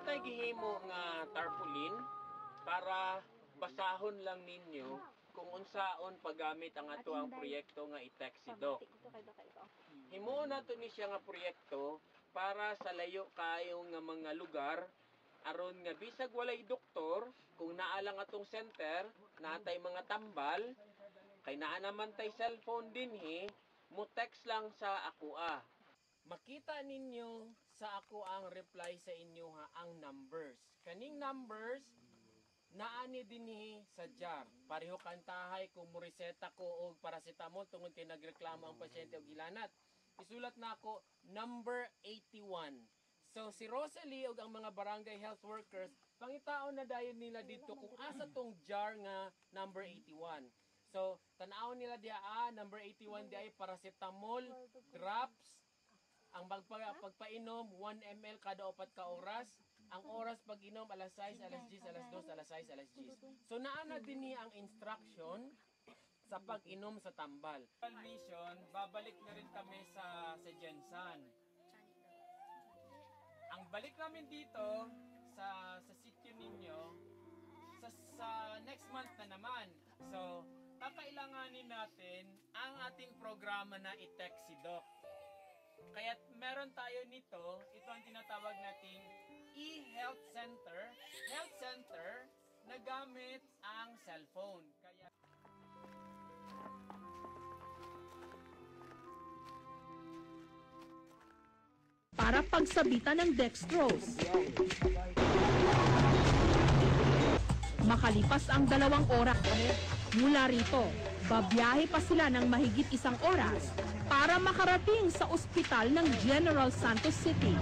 Natay gihimo nga tarpaulin para basahon lang ninyo kung unsaon paggamit ang ato ang proyekto nga i-Texidoc. Himo na to ni siya nga proyekto para sa layo kayo nga mga lugar aron nga bisag walay doktor kung naa lang atong center natay mga tambal kay naa naman tay cellphone dinhi mo text lang sa ako. Makita ninyo sa ako ang reply sa inyo ha ang numbers. Kaning numbers naani dinhi sa jar. Pareho kantahay kung mureseta ko og paracetamol tungod kay nagreklamo ang pasyente og gilanat. Isulat na ako number 81. So si Rosalie ug ang mga barangay health workers pangitaon na dayon nila dito kung asa tong jar nga number 81. So tan-aw nila diha number 81 di ay paracetamol drops. Ang pagpainom 1 ml kada 4 ka oras. Ang oras pag-inom alas 6, alas 10, alas 2, alas 6, alas 10. So naana dinhi ang instruction sa pag-inom sa tambal. Mission, babalik na rin kami sa Jensan. Ang balik namin dito sa sitio ninyo sa next month na naman. So kakailanganin natin ang ating programa na i-Texidoc. Kaya meron tayo nito, ito ang tinatawag nating e-health center na gamit ang cellphone. Kaya para pagsabitan ng dextrose. Makalipas ang 2 oras, mula rito, babiyahe pa sila ng mahigit 1 oras para makarating sa ospital ng General Santos City.